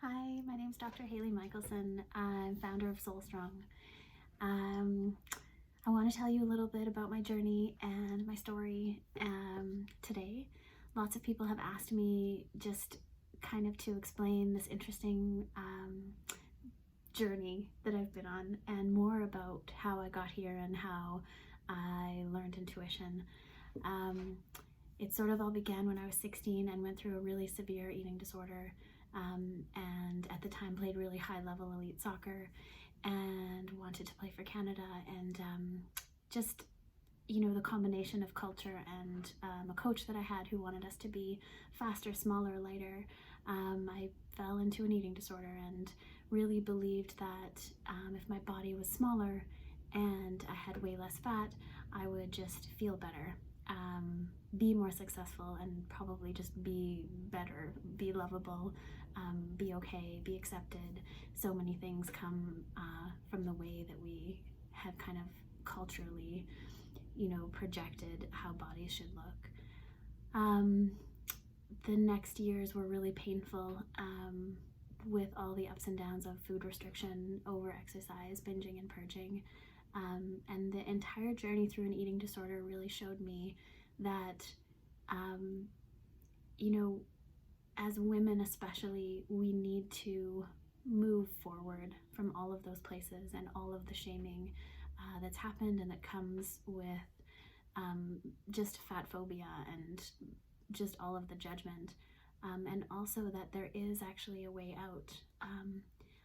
Hi, my name is Dr. Haile Michelson. I'm founder of SoulStrong. I want to tell you a little bit about my journey and my story today. Lots of people have asked me just kind of to explain this interesting journey that I've been on and more about how I got here and how I learned intuition. It sort of all began when I was 16 and went through a really severe eating disorder, and at the time played really high level elite soccer and wanted to play for Canada, and just the combination of culture and a coach that I had who wanted us to be faster, smaller, lighter. I fell into an eating disorder and really believed that if my body was smaller and I had way less fat, I would just feel better, be more successful, and probably just be better, be lovable, be okay, be accepted. So many things come from the way that we have kind of culturally projected how bodies should look. The next years were really painful, with all the ups and downs of food restriction, over exercise, binging and purging. And the entire journey through an eating disorder really showed me that, as women especially, we need to move forward from all of those places and all of the shaming that's happened and that comes with just fat phobia and just all of the judgment, and also that there is actually a way out.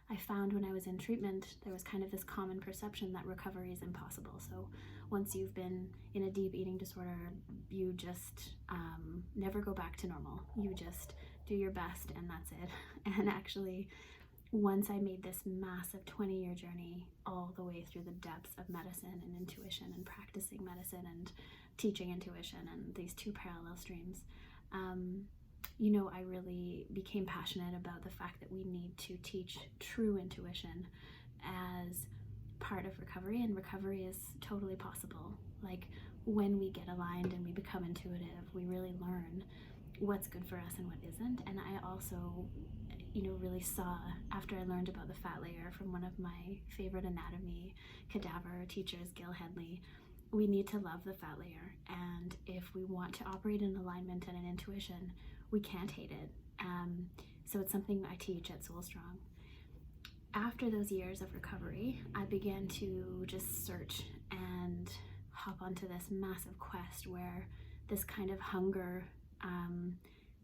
I found when I was in treatment, there was kind of this common perception that recovery is impossible. So once you've been in a deep eating disorder, you just never go back to normal. You just do your best and that's it. And actually, once I made this massive 20-year journey all the way through the depths of medicine and intuition and practicing medicine and teaching intuition and these two parallel streams, I really became passionate about the fact that we need to teach true intuition as part of recovery, and recovery is totally possible. Like, when we get aligned and we become intuitive, we really learn what's good for us and what isn't. And I also really saw, after I learned about the fat layer from one of my favorite anatomy cadaver teachers, Gil Hedley, we need to love the fat layer. And if we want to operate in alignment and an intuition, we can't hate it. So it's something I teach at SoulStrong. After those years of recovery, I began to just search and hop onto this massive quest where this kind of hunger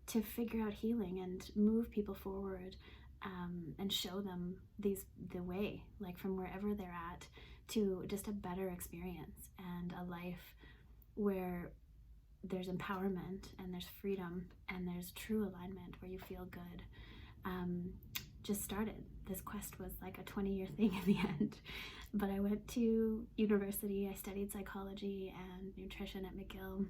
to figure out healing and move people forward, and show them the way, like from wherever they're at, to just a better experience and a life where there's empowerment and there's freedom and there's true alignment, where you feel good. Just started. This quest was like a 20-year thing in the end. But I went to university, I studied psychology and nutrition at McGill.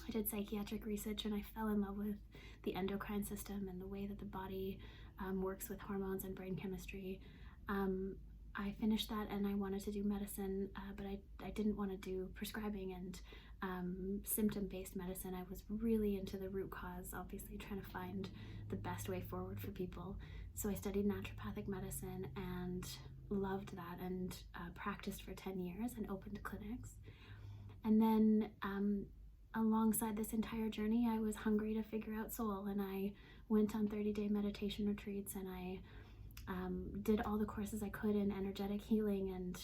I did psychiatric research and I fell in love with the endocrine system and the way that the body works with hormones and brain chemistry. I finished that and I wanted to do medicine, but I didn't want to do prescribing and symptom-based medicine. I was really into the root cause, obviously trying to find the best way forward for people. So I studied naturopathic medicine and loved that, and practiced for 10 years and opened clinics. And then alongside this entire journey, I was hungry to figure out soul, and I went on 30-day meditation retreats, and I did all the courses I could in energetic healing, and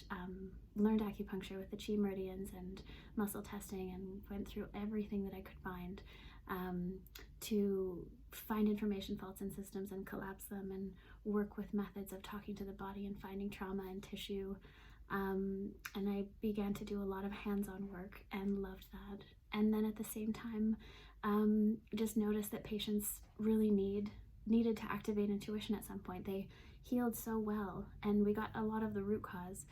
learned acupuncture with the chi meridians and muscle testing, and went through everything that I could find to find information faults in systems and collapse them, and work with methods of talking to the body and finding trauma in tissue. And I began to do a lot of hands-on work and loved that. And then at the same time, just noticed that patients really needed to activate intuition at some point. They healed so well and we got a lot of the root cause,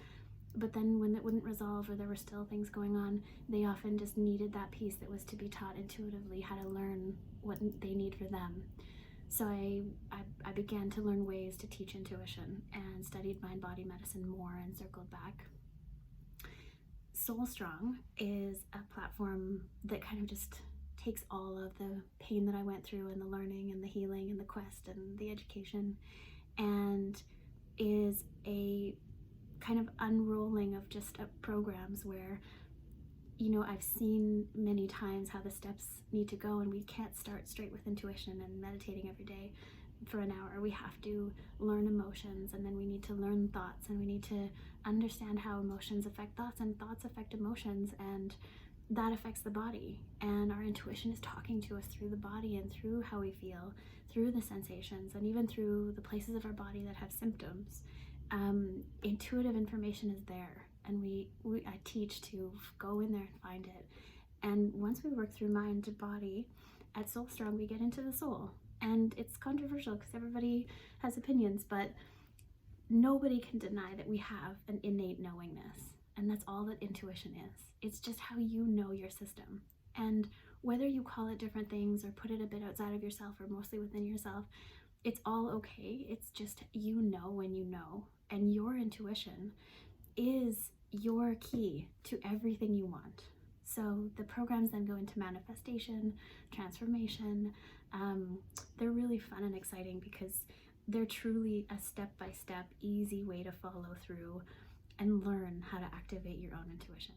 but then when it wouldn't resolve or there were still things going on, they often just needed that piece that was to be taught intuitively, how to learn what they need for them. So I began to learn ways to teach intuition and studied mind-body medicine more and circled back. SoulStrong is a platform that kind of just takes all of the pain that I went through and the learning and the healing and the quest and the education, and is a kind of unrolling of just programs where, you know, I've seen many times how the steps need to go, and we can't start straight with intuition and meditating every day for an hour. We have to learn emotions, and then we need to learn thoughts, and we need to understand how emotions affect thoughts, and thoughts affect emotions, and that affects the body. And our intuition is talking to us through the body and through how we feel, through the sensations, and even through the places of our body that have symptoms. Intuitive information is there, and I teach to go in there and find it. And once we work through mind to body at SoulStrong, we get into the soul. And it's controversial because everybody has opinions, but nobody can deny that we have an innate knowingness. And that's all that intuition is. It's just how you know your system. And whether you call it different things or put it a bit outside of yourself or mostly within yourself, it's all okay. It's just you know when you know. And your intuition is your key to everything you want. So the programs then go into manifestation, transformation. They're really fun and exciting because they're truly a step-by-step, easy way to follow through and learn how to activate your own intuition.